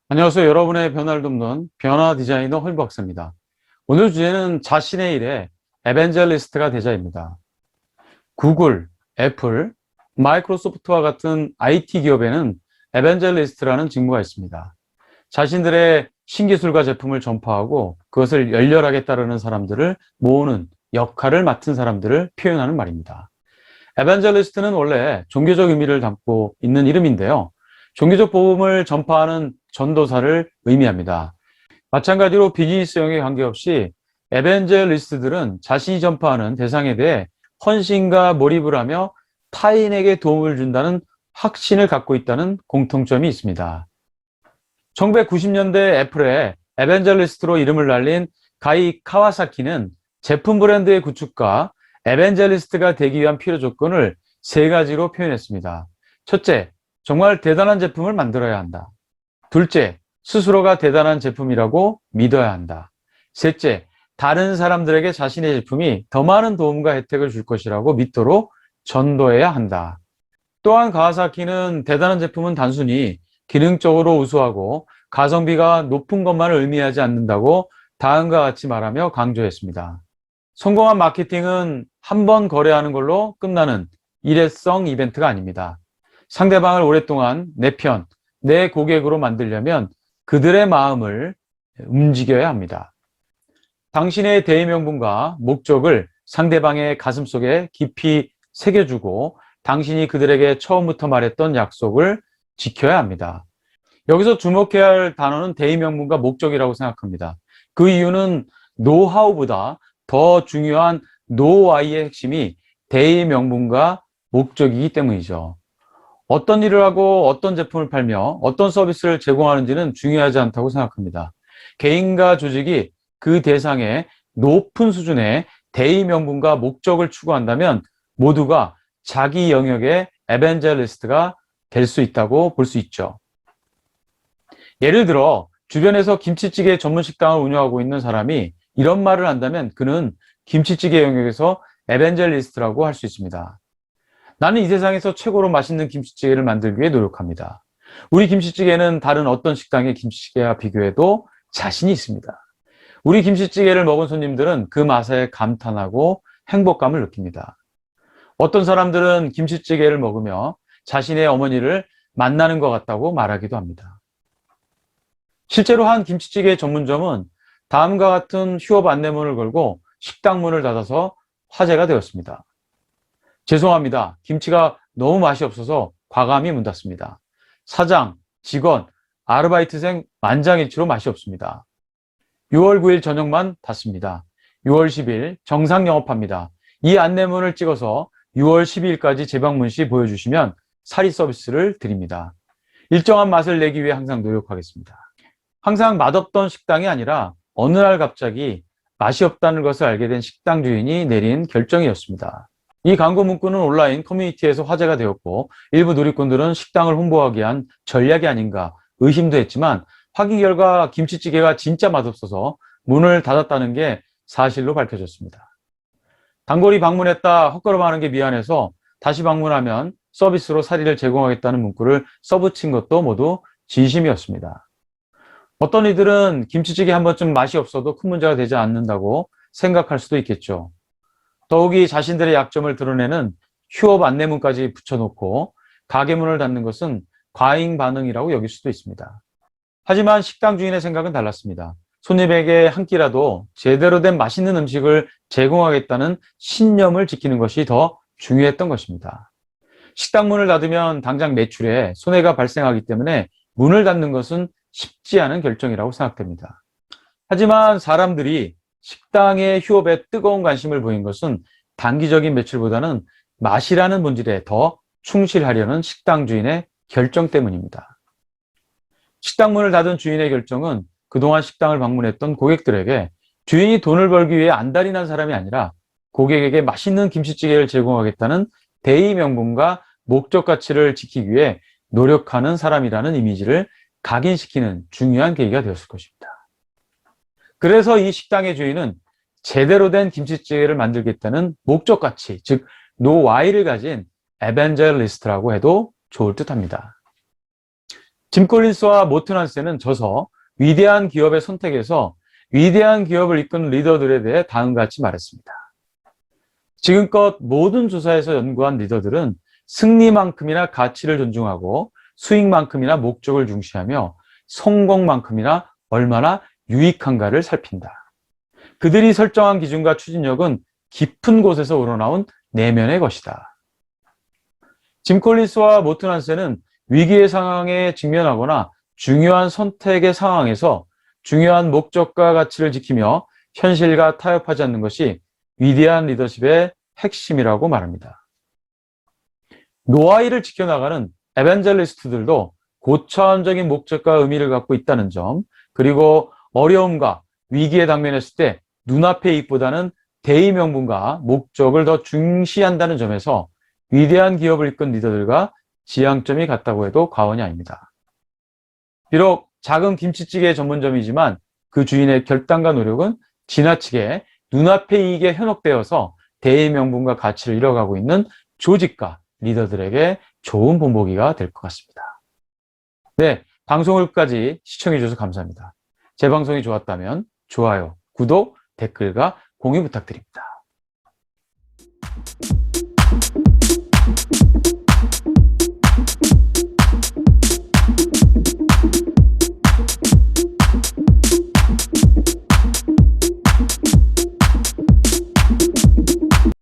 안녕하세요. 여러분의 변화를 돕는 변화 디자이너 허인 박사입니다. 오늘 주제는 자신의 일에 에벤젤리스트가 되자입니다. 구글, 애플, 마이크로소프트와 같은 IT 기업에는 에벤젤리스트라는 직무가 있습니다. 자신들의 신기술과 제품을 전파하고 그것을 열렬하게 따르는 사람들을 모으는 역할을 맡은 사람들을 표현하는 말입니다. 에반젤리스트는 원래 종교적 의미를 담고 있는 이름인데요. 종교적 복음을 전파하는 전도사를 의미합니다. 마찬가지로 비즈니스형에 관계없이 에벤젤리스트들은 자신이 전파하는 대상에 대해 헌신과 몰입을 하며 타인에게 도움을 준다는 확신을 갖고 있다는 공통점이 있습니다. 1990년대 애플의 에벤젤리스트로 이름을 날린 가이 카와사키는 제품 브랜드의 구축과 에벤젤리스트가 되기 위한 필요 조건을 세 가지로 표현했습니다. 첫째, 정말 대단한 제품을 만들어야 한다. 둘째, 스스로가 대단한 제품이라고 믿어야 한다. 셋째, 다른 사람들에게 자신의 제품이 더 많은 도움과 혜택을 줄 것이라고 믿도록 전도해야 한다. 또한 가와사키는 대단한 제품은 단순히 기능적으로 우수하고 가성비가 높은 것만을 의미하지 않는다고 다음과 같이 말하며 강조했습니다. 성공한 마케팅은 한 번 거래하는 걸로 끝나는 일회성 이벤트가 아닙니다. 상대방을 오랫동안 내 편, 내 고객으로 만들려면 그들의 마음을 움직여야 합니다. 당신의 대의 명분과 목적을 상대방의 가슴속에 깊이 새겨주고 당신이 그들에게 처음부터 말했던 약속을 지켜야 합니다. 여기서 주목해야 할 단어는 대의 명분과 목적이라고 생각합니다. 그 이유는 노하우보다 더 중요한 노와이의 핵심이 대의 명분과 목적이기 때문이죠. 어떤 일을 하고 어떤 제품을 팔며 어떤 서비스를 제공하는지는 중요하지 않다고 생각합니다. 개인과 조직이 그 대상의 높은 수준의 대의 명분과 목적을 추구한다면 모두가 자기 영역의 에벤젤리스트가 될 수 있다고 볼 수 있죠. 예를 들어 주변에서 김치찌개 전문 식당을 운영하고 있는 사람이 이런 말을 한다면 그는 김치찌개 영역에서 에벤젤리스트라고 할 수 있습니다. 나는 이 세상에서 최고로 맛있는 김치찌개를 만들기 위해 노력합니다. 우리 김치찌개는 다른 어떤 식당의 김치찌개와 비교해도 자신이 있습니다. 우리 김치찌개를 먹은 손님들은 그 맛에 감탄하고 행복감을 느낍니다. 어떤 사람들은 김치찌개를 먹으며 자신의 어머니를 만나는 것 같다고 말하기도 합니다. 실제로 한 김치찌개 전문점은 다음과 같은 휴업 안내문을 걸고 식당 문을 닫아서 화제가 되었습니다. 죄송합니다. 김치가 너무 맛이 없어서 과감히 문 닫습니다. 사장, 직원, 아르바이트생 만장일치로 맛이 없습니다. 6월 9일 저녁만 닫습니다. 6월 10일 정상 영업합니다. 이 안내문을 찍어서 6월 12일까지 재방문 시 보여주시면 사리 서비스를 드립니다. 일정한 맛을 내기 위해 항상 노력하겠습니다. 항상 맛없던 식당이 아니라 어느 날 갑자기 맛이 없다는 것을 알게 된 식당 주인이 내린 결정이었습니다. 이 광고 문구는 온라인 커뮤니티에서 화제가 되었고 일부 누리꾼들은 식당을 홍보하기 위한 전략이 아닌가 의심도 했지만 확인 결과 김치찌개가 진짜 맛없어서 문을 닫았다는 게 사실로 밝혀졌습니다. 단골이 방문했다 헛걸음하는 게 미안해서 다시 방문하면 서비스로 사리를 제공하겠다는 문구를 써붙인 것도 모두 진심이었습니다. 어떤 이들은 김치찌개 한 번쯤 맛이 없어도 큰 문제가 되지 않는다고 생각할 수도 있겠죠. 더욱이 자신들의 약점을 드러내는 휴업 안내문까지 붙여놓고 가게 문을 닫는 것은 과잉 반응이라고 여길 수도 있습니다. 하지만 식당 주인의 생각은 달랐습니다. 손님에게 한 끼라도 제대로 된 맛있는 음식을 제공하겠다는 신념을 지키는 것이 더 중요했던 것입니다. 식당 문을 닫으면 당장 매출에 손해가 발생하기 때문에 문을 닫는 것은 쉽지 않은 결정이라고 생각됩니다. 하지만 사람들이 식당의 휴업에 뜨거운 관심을 보인 것은 단기적인 매출보다는 맛이라는 본질에 더 충실하려는 식당 주인의 결정 때문입니다. 식당 문을 닫은 주인의 결정은 그동안 식당을 방문했던 고객들에게 주인이 돈을 벌기 위해 안달이 난 사람이 아니라 고객에게 맛있는 김치찌개를 제공하겠다는 대의 명분과 목적 가치를 지키기 위해 노력하는 사람이라는 이미지를 각인시키는 중요한 계기가 되었을 것입니다. 그래서 이 식당의 주인은 제대로 된 김치찌개를 만들겠다는 목적 가치, 즉 노와이를 가진 에벤젤리스트라고 해도 좋을 듯합니다. 짐 콜린스와 모튼 한센은 저서 위대한 기업의 선택에서 위대한 기업을 이끄는 리더들에 대해 다음과 같이 말했습니다. 지금껏 모든 조사에서 연구한 리더들은 승리만큼이나 가치를 존중하고 수익만큼이나 목적을 중시하며 성공만큼이나 얼마나 유익한가를 살핀다. 그들이 설정한 기준과 추진력은 깊은 곳에서 우러나온 내면의 것이다. 짐 콜린스와 모튼 한센은 위기의 상황에 직면하거나 중요한 선택의 상황에서 중요한 목적과 가치를 지키며 현실과 타협하지 않는 것이 위대한 리더십의 핵심이라고 말합니다. 노아이를 지켜나가는 에반젤리스트들도 고차원적인 목적과 의미를 갖고 있다는 점, 그리고 어려움과 위기에 당면했을 때 눈앞의 이익보다는 대의 명분과 목적을 더 중시한다는 점에서 위대한 기업을 이끈 리더들과 지향점이 같다고 해도 과언이 아닙니다. 비록 작은 김치찌개 전문점이지만 그 주인의 결단과 노력은 지나치게 눈앞의 이익에 현혹되어서 대의 명분과 가치를 잃어가고 있는 조직과 리더들에게 좋은 본보기가 될 것 같습니다. 네, 방송을 끝까지 시청해 주셔서 감사합니다. 제 방송이 좋았다면 좋아요, 구독, 댓글과 공유 부탁드립니다.